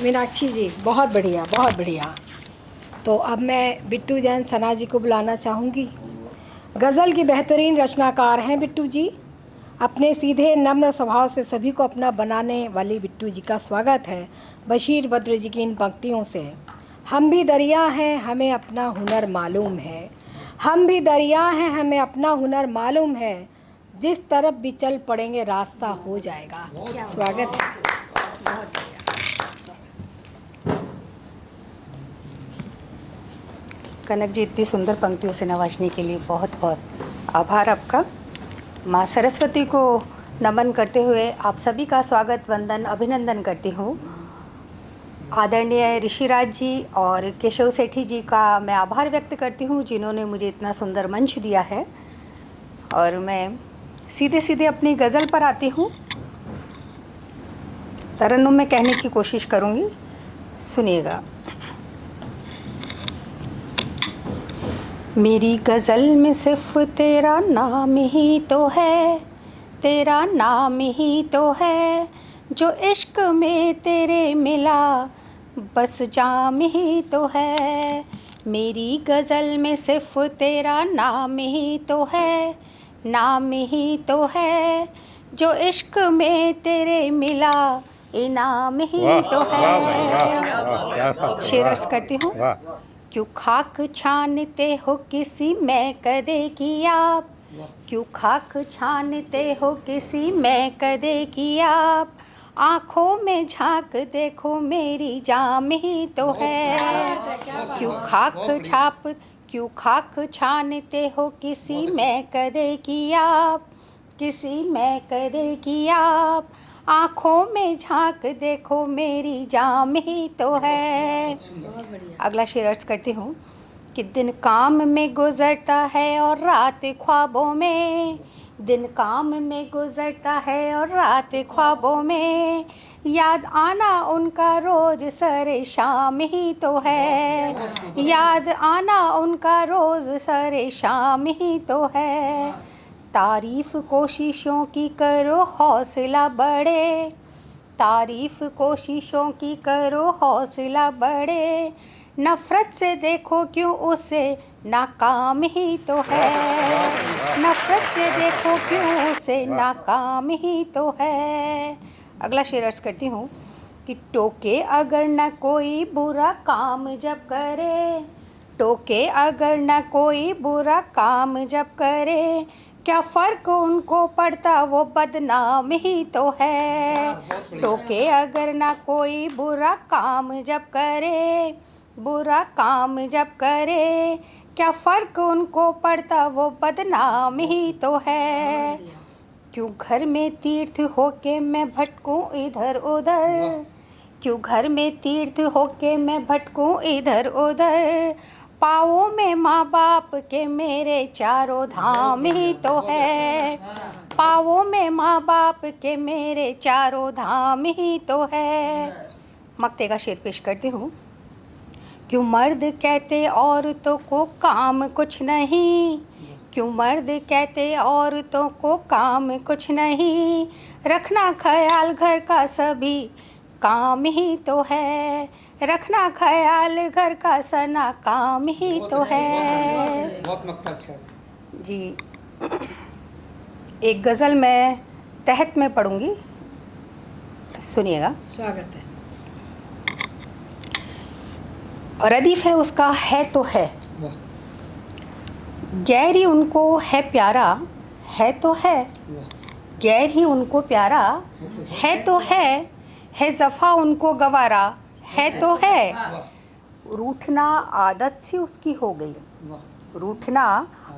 मीनाक्षी जी, बहुत बढ़िया, बहुत बढ़िया। तो अब मैं बिट्टू जैन सना जी को बुलाना चाहूँगी। गज़ल की बेहतरीन रचनाकार हैं बिट्टू जी। अपने सीधे नम्र स्वभाव से सभी को अपना बनाने वाली बिट्टू जी का स्वागत है बशीर बद्र जी की इन पंक्तियों से। हम भी दरिया हैं, हमें अपना हुनर मालूम है। हम भी दरिया हैं, हमें अपना हुनर मालूम है। जिस तरफ भी चल पड़ेंगे रास्ता हो जाएगा। स्वागत है। बहुत बढ़िया। कनक जी, इतनी सुंदर पंक्तियों से नवाजने के लिए बहुत बहुत आभार आपका। माँ सरस्वती को नमन करते हुए आप सभी का स्वागत, वंदन, अभिनंदन करती हूँ। आदरणीय ऋषिराज जी और केशव सेठी जी का मैं आभार व्यक्त करती हूँ, जिन्होंने मुझे इतना सुंदर मंच दिया है। और मैं सीधे सीधे अपनी गज़ल पर आती हूँ। तरन्नुम में कहने की कोशिश करूँगी, सुनिएगा। मेरी गज़ल में सिर्फ तेरा नाम ही तो है, तेरा नाम ही तो है, जो इश्क में तेरे मिला बस जाम ही तो है। मेरी गज़ल में सिर्फ तेरा नाम ही तो है, नाम ही तो है, जो इश्क में तेरे मिला इनाम ही तो है। शेर अर्ज़ करती हूँ। क्यों खाक छानते हो किसी में कदे की आप, क्यों खाक छानते हो किसी में कदे की आप, आँखों में झांक देखो मेरी जाम ही तो है। क्यों खाक छानते हो किसी में कदे की आप, किसी में कदे की आप, आँखों में झांक देखो मेरी जाम ही तो है। अगला शेर अर्ज करती हूँ कि दिन काम में गुजरता है और रात ख्वाबों में, दिन काम में गुजरता है और रात ख्वाबों में, याद आना उनका रोज सरे शाम ही तो है। याद आना उनका रोज सरे शाम ही तो है। तारीफ कोशिशों की करो हौसला बढ़े, तारीफ कोशिशों की करो हौसला बढ़े, नफ़रत से देखो क्यों उसे नाकाम ही तो है। नफ़रत से देखो क्यों उसे नाकाम ही तो है। अगला शेर अर्ज करती हूँ कि टोके अगर न कोई बुरा काम जब करे, टोके अगर न कोई बुरा काम जब करे, क्या फ़र्क उनको पड़ता वो बदनाम ही तो है। टोके अगर ना कोई बुरा काम जब करे, बुरा काम जब करे, क्या फ़र्क उनको पड़ता वो बदनाम ही तो है। क्यों घर में तीर्थ होके मैं भटकूं इधर उधर, क्यों घर में तीर्थ होके मैं भटकूं इधर उधर, पाँवों में माँ बाप के मेरे चारों धाम ही तो है। पाँवों में माँ बाप के मेरे चारों धाम ही तो है। मक्ते का शेर पेश करती हूँ। क्यों मर्द कहते औरतों को काम कुछ नहीं, क्यों मर्द कहते औरतों को काम कुछ नहीं, रखना ख्याल घर का सभी काम ही तो है। रखना ख्याल घर का सना काम ही तो है। बहुत मक्ता अच्छा जी। एक गज़ल मैं तहत में पढ़ूंगी, सुनिएगा। स्वागत है। और रदीफ है उसका है तो है, गैर ही उनको है प्यारा, है तो है, गैर ही उनको प्यारा, है तो है जफ़ा उनको गवारा, है तो है। रूठना आदत से उसकी हो गई, रूठना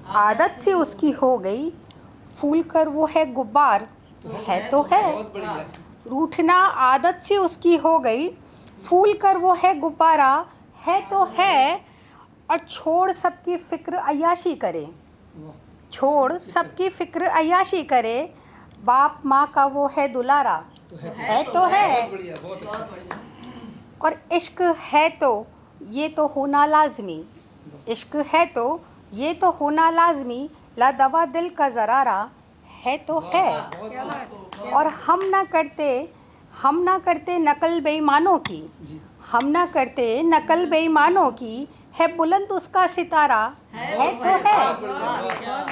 आदत से उसकी हो गई, फूल कर वो है गुब्बार, है तो है। रूठना आदत से उसकी हो गई, फूल कर वो है गुब्बारा, है तो है। और छोड़ सबकी फ़िक्र अय्याशी करे, छोड़ सबकी फ़िक्र अय्याशी करे, बाप माँ का वो है दुलारा, है तो है। और इश्क है तो ये तो होना लाजमी, इश्क है तो ये तो होना लाजमी, ला दवा दिल का ज़रारा, है तो है। और हम ना करते हम ना करते नकल बेईमानों की, हम ना करते नकल बेईमानों की, है बुलंद उसका सितारा, है तो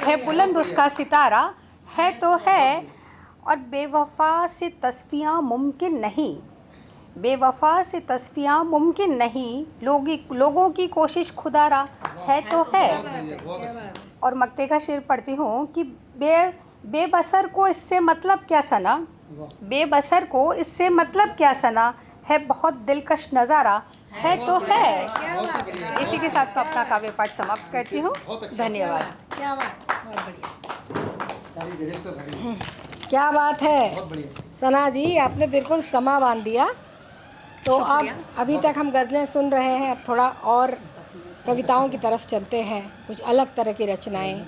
है बुलंद उसका सितारा, है तो है। और बेवफा से तस्फियाँ मुमकिन नहीं, बेवफा से तस्फियाँ मुमकिन नहीं, लोगों की कोशिश खुदारा, है तो है। और मक्ते का शेर पढ़ती हूँ कि बेबसर को इससे मतलब क्या सना, बेबसर को इससे मतलब क्या सना, है बहुत दिलकश नज़ारा, है तो है। इसी के साथ मैं अपना काव्य पाठ समाप्त करती हूँ। धन्यवाद। क्या बात, बहुत बढ़िया, क्या बात है सना जी, आपने बिल्कुल समा बांध दिया। तो अब अभी तक हम गज़लें सुन रहे हैं, अब थोड़ा और कविताओं की तरफ चलते हैं, कुछ अलग तरह की रचनाएं।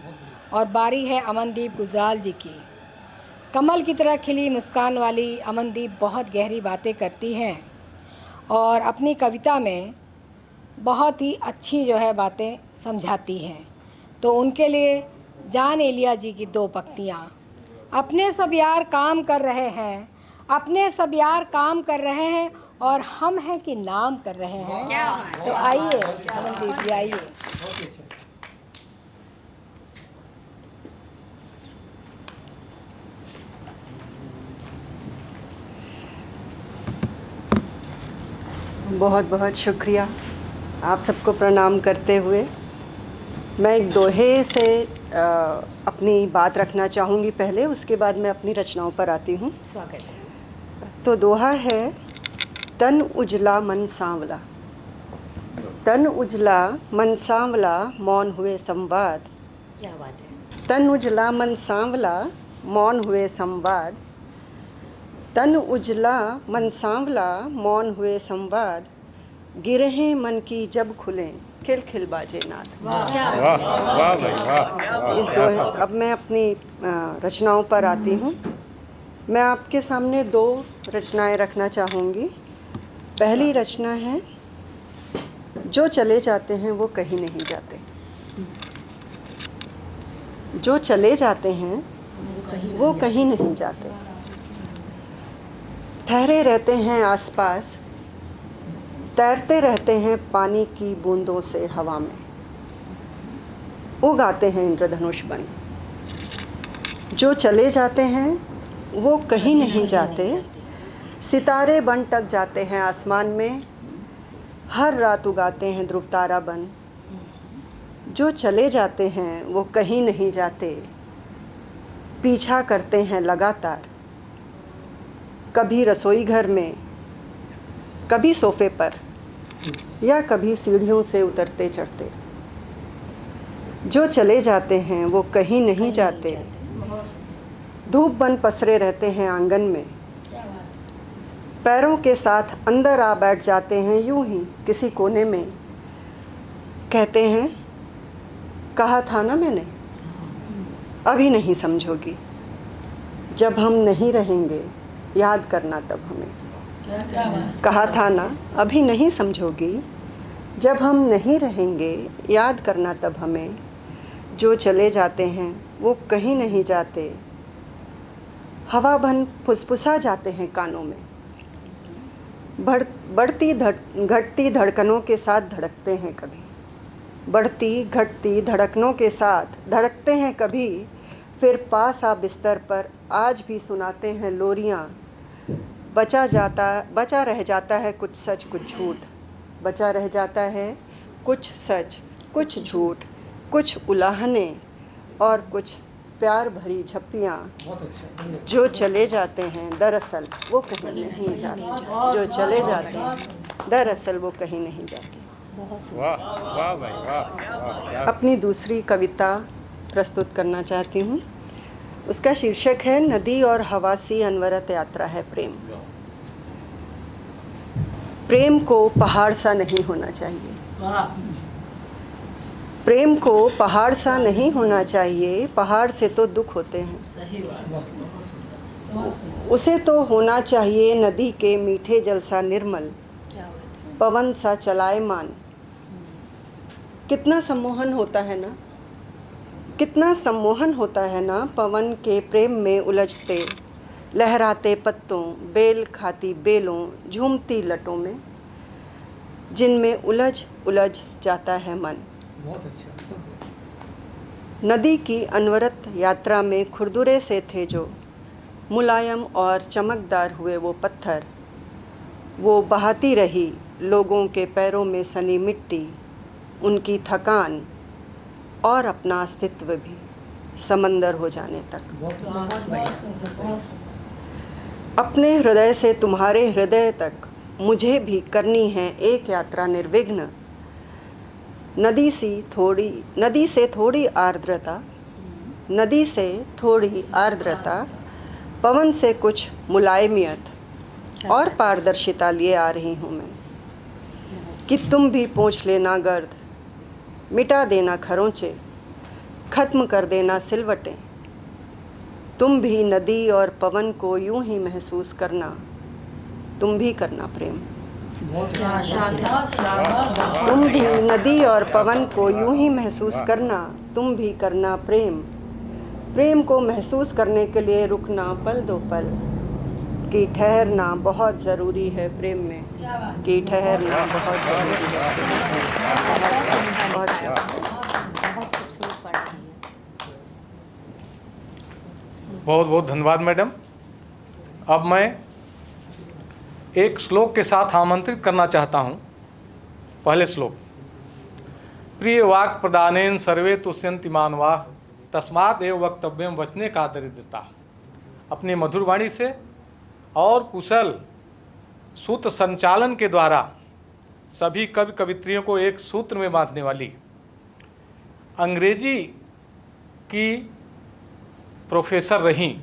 और बारी है अमनदीप गुलजार जी की। कमल की तरह खिली मुस्कान वाली अमनदीप बहुत गहरी बातें करती हैं और अपनी कविता में बहुत ही अच्छी जो है बातें समझाती हैं। तो उनके लिए जान एलिया जी की दो पंक्तियाँ। अपने सब यार काम कर रहे हैं, अपने सब यार काम कर रहे हैं और हम हैं कि नाम कर रहे हैं। तो आइए अमनदीप जी, आइए। बहुत बहुत शुक्रिया। आप सबको प्रणाम करते हुए मैं एक दोहे से अपनी बात रखना चाहूँगी पहले, उसके बाद मैं अपनी रचनाओं पर आती हूँ। स्वागत है। तो दोहा है, तन उजला मन सांवला, तन उजला मन सांवला मौन हुए संवाद। क्या बात है। तन उजला मन सांवला मौन हुए संवाद, तन उजला मन सांवला मौन हुए संवाद, गिरहें मन की जब खुलें खिल खिल बाजे नाद। वाह भाई वाह। इस दोहे, अब मैं अपनी रचनाओं पर आती हूँ। मैं आपके सामने दो रचनाएं रखना चाहूँगी। पहली रचना है, जो चले जाते हैं वो कहीं नहीं जाते, जो चले जाते हैं वो कहीं नहीं जाते, ठहरे रहते हैं आसपास, तैरते रहते हैं पानी की बूंदों से हवा में, उगाते हैं इंद्रधनुष बन। जो चले जाते हैं वो कहीं नहीं जाते, सितारे बन टक जाते हैं आसमान में, हर रात उगाते हैं ध्रुव तारा बन। जो चले जाते हैं वो कहीं नहीं जाते, पीछा करते हैं लगातार, कभी रसोई घर में, कभी सोफे पर, या कभी सीढ़ियों से उतरते चढ़ते। जो चले जाते हैं वो कहीं नहीं जाते, धूप बन पसरे रहते हैं आंगन में, पैरों के साथ अंदर आ बैठ जाते हैं यूं ही किसी कोने में। कहते हैं, कहा था ना मैंने, अभी नहीं समझोगी, जब हम नहीं रहेंगे याद करना तब हमें। कहा था ना, अभी नहीं समझोगी, जब हम नहीं रहेंगे याद करना तब हमें। जो चले जाते हैं वो कहीं नहीं जाते, हवा बन फुसफुसा जाते हैं कानों में, बढ़ती घटती धड़कनों के साथ धड़कते हैं कभी, बढ़ती घटती धड़कनों के साथ धड़कते हैं कभी। फिर पास आ बिस्तर पर आज भी सुनाते हैं लोरियां, बचा रह जाता है कुछ सच कुछ झूठ, बचा रह जाता है कुछ सच कुछ झूठ, कुछ उलाहने और कुछ प्यार भरी झप्पियाँ। जो चले जाते हैं दरअसल वो कहीं नहीं जाते, जो चले जाते हैं दरअसल वो कहीं नहीं जाते। वाह वाह भाई वाह। अपनी दूसरी कविता प्रस्तुत करना चाहती हूँ। उसका शीर्षक है, नदी और हवा सी अनवरत यात्रा है प्रेम। प्रेम को पहाड़ सा नहीं होना चाहिए, प्रेम को पहाड़ सा नहीं होना चाहिए, पहाड़ से तो दुख होते हैं। उसे तो होना चाहिए नदी के मीठे जल सा निर्मल, पवन सा चलायमान। कितना सम्मोहन होता है ना, कितना सम्मोहन होता है ना पवन के प्रेम में उलझते, लहराते पत्तों, बेल खाती बेलों, झूमती लटों में, जिनमें उलझ उलझ जाता है मन। बहुत अच्छा। नदी की अनवरत यात्रा में खुरदुरे से थे जो मुलायम और चमकदार हुए वो पत्थर, वो बहाती रही लोगों के पैरों में सनी मिट्टी, उनकी थकान और अपना अस्तित्व भी समंदर हो जाने तक। अपने हृदय से तुम्हारे हृदय तक मुझे भी करनी है एक यात्रा निर्विघ्न। नदी से थोड़ी आर्द्रता, पवन से कुछ मुलायमियत और पारदर्शिता लिए आ रही हूँ मैं, कि तुम भी पोंछ लेना गर्द, मिटा देना खरोंचे, खत्म कर देना सिलवटें। तुम भी नदी और पवन को यूं ही महसूस करना, तुम भी करना प्रेम। तुम भी नदी और पवन को यूं ही महसूस करना, तुम भी करना प्रेम। प्रेम को महसूस करने के लिए रुकना पल दो पल, कि ठहरना बहुत ज़रूरी है प्रेम में, कि ठहरना बहुत ज़रूरी है। बहुत खूबसूरत पढ़ रही है। बहुत बहुत धन्यवाद मैडम। अब मैं एक श्लोक के साथ आमंत्रित करना चाहता हूँ। पहले श्लोक। प्रिय वाक् प्रदानेन सर्वे तुष्यन्ति मानवाः, तस्मात् एव वक्तव्यम वचने का दरिद्रता। अपनी मधुर वाणी से और कुशल सूत्र संचालन के द्वारा सभी कवि कवित्रियों को एक सूत्र में बांधने वाली अंग्रेजी की प्रोफेसर रहीं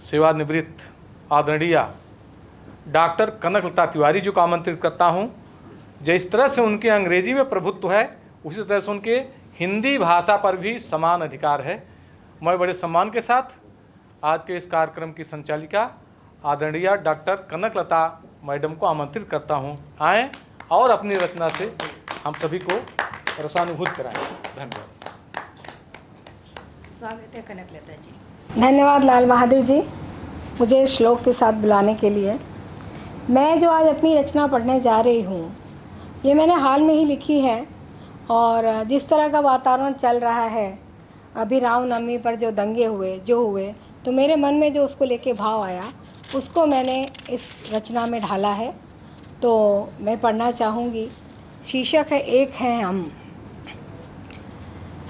सेवानिवृत्त आदरणीय डॉक्टर कनकलता तिवारी जी को आमंत्रित करता हूं। जिस तरह से उनके अंग्रेजी में प्रभुत्व है, उसी तरह से उनके हिंदी भाषा पर भी समान अधिकार है। मैं बड़े सम्मान के साथ आज के इस कार्यक्रम की संचालिका आदरणीय डॉक्टर कनकलता मैडम को आमंत्रित करता हूं। आएँ और अपनी रचना से हम सभी को रसानुभूत कराएं। धन्यवाद। स्वागत है कनकलता जी। धन्यवाद लाल बहादुर जी, मुझे इस श्लोक के साथ बुलाने के लिए। मैं जो आज अपनी रचना पढ़ने जा रही हूँ, ये मैंने हाल में ही लिखी है, और जिस तरह का वातावरण चल रहा है, अभी रामनवमी पर जो दंगे हुए, तो मेरे मन में जो उसको लेके भाव आया, उसको मैंने इस रचना में ढाला है। तो मैं पढ़ना चाहूँगी। शीर्षक है एक हैं हम।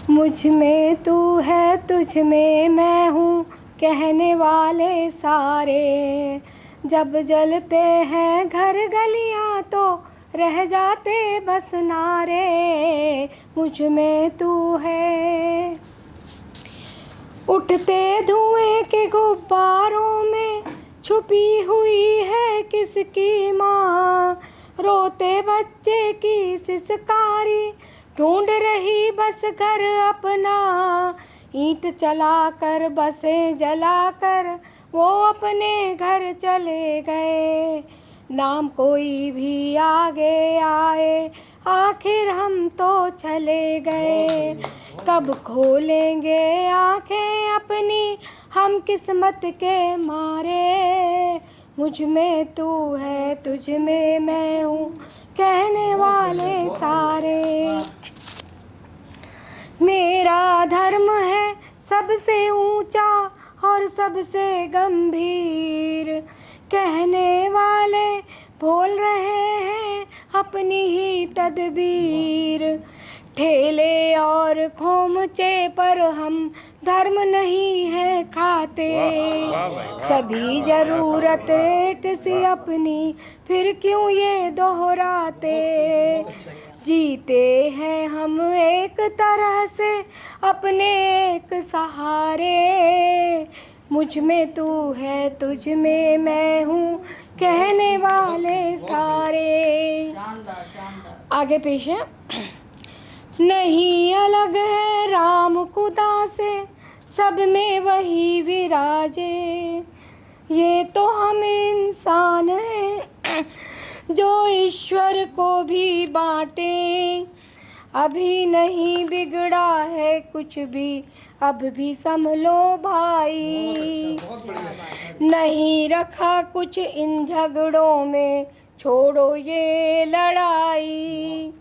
मुझ में तू है, तुझ में मैं हूँ, कहने वाले सारे, जब जलते हैं घर गलियाँ तो रह जाते बस नारे। मुझ में तू है। उठते धुएं के गुब्बारों में छुपी हुई है किसकी माँ, रोते बच्चे की सिसकारी ढूंढ रही बस घर अपना। ईंट चलाकर बसें जलाकर वो अपने घर चले गए, नाम कोई भी आगे आए आखिर हम तो चले गए। कब खोलेंगे आंखें अपनी हम किस्मत के मारे। मुझ में तू है, तुझ में मैं हूँ, कहने वाले सारे। मेरा धर्म है सबसे ऊंचा और सबसे गंभीर, कहने वाले बोल रहे हैं अपनी ही तदबीर। ठेले और खोमचे पर हम धर्म नहीं है खाते, सभी जरूरत एक सी अपनी, फिर क्यों ये दोहराते। जीते हैं हम एक तरह से अपने एक सहारे। मुझ में तू है, तुझ में मैं हूँ, कहने वाले सारे। आगे पेश है। नहीं अलग है राम खुदा से, सब में वही विराजे। ये तो हम इंसान हैं जो ईश्वर को भी बांटे, अभी नहीं बिगड़ा है कुछ भी, अब भी संभलो भाई। नहीं रखा कुछ इन झगड़ों में, छोड़ो ये लड़ाई।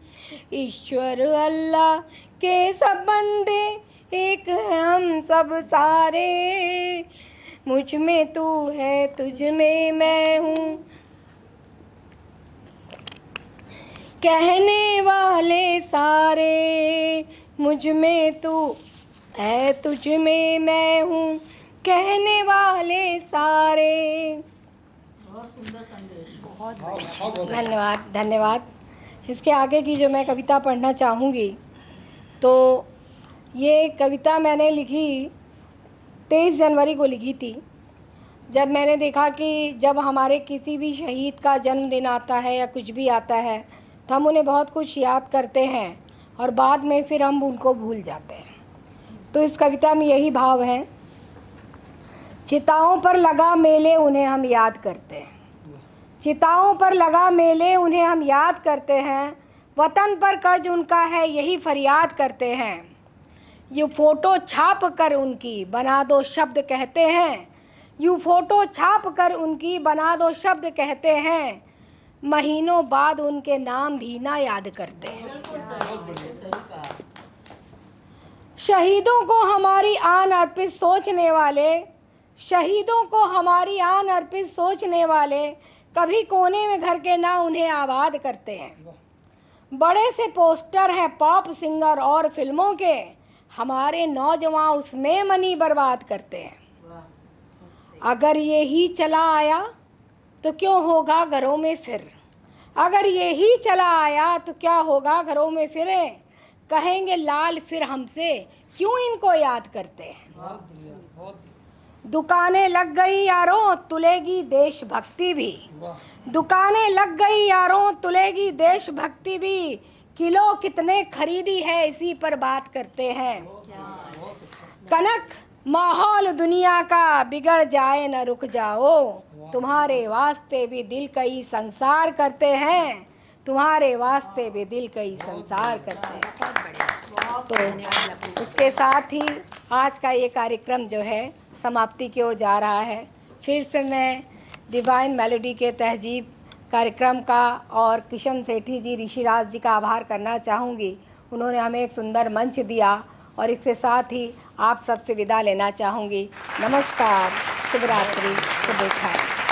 ईश्वर अल्लाह के सब बंदे एक हैं हम सब सारे, मुझ में तू है तुझ में मैं हूँ, कहने वाले सारे। मुझ में तू है तुझ में मैं हूँ, कहने वाले सारे। बहुत सुंदर संदेश। धन्यवाद धन्यवाद। इसके आगे की जो मैं कविता पढ़ना चाहूँगी, तो ये कविता मैंने लिखी 23 जनवरी को लिखी थी। जब मैंने देखा कि जब हमारे किसी भी शहीद का जन्मदिन आता है या कुछ भी आता है तो हम उन्हें बहुत कुछ याद करते हैं और बाद में फिर हम उनको भूल जाते हैं। तो इस कविता में यही भाव है। चिताओं पर लगा मेले उन्हें हम याद करते हैं, चिताओं पर लगा मेले उन्हें हम याद करते हैं, वतन पर कर्ज उनका है यही फरियाद करते हैं। ये फ़ोटो छाप कर उनकी बना दो शब्द कहते हैं, यूँ फ़ोटो छाप कर उनकी बना दो शब्द कहते हैं, महीनों बाद उनके नाम भी ना याद करते हैं। शहीदों को हमारी आन अर्पित सोचने वाले, शहीदों को हमारी आन अर्पित सोचने वाले, कभी कोने में घर के ना उन्हें आबाद करते हैं। बड़े से पोस्टर हैं पॉप सिंगर और फिल्मों के, हमारे नौजवान उसमें मनी बर्बाद करते हैं। अगर ये ही चला आया तो क्यों होगा घरों में फिर, अगर ये ही चला आया तो क्या होगा घरों में फिर, कहेंगे लाल फिर हमसे क्यों इनको याद करते हैं। दुकानें लग गई यारों तुलेगी देशभक्ति भी, दुकानें लग गई यारों तुलेगी देशभक्ति भी, किलो कितने खरीदी है इसी पर बात करते हैं। कनक माहौल दुनिया का बिगड़ जाए न रुक जाओ, तुम्हारे वास्ते भी दिल कई संसार करते हैं, तुम्हारे वास्ते भी दिल कई संसार करते हैं। तो उसके साथ ही आज का ये कार्यक्रम जो है समाप्ति की ओर जा रहा है। फिर से मैं डिवाइन मेलोडी के तहजीब कार्यक्रम का और किशन सेठी जी, ऋषिराज जी का आभार करना चाहूँगी। उन्होंने हमें एक सुंदर मंच दिया और इसके साथ ही आप सबसे विदा लेना चाहूँगी। नमस्कार, शुभ रात्रि, शुभ देखाएँ।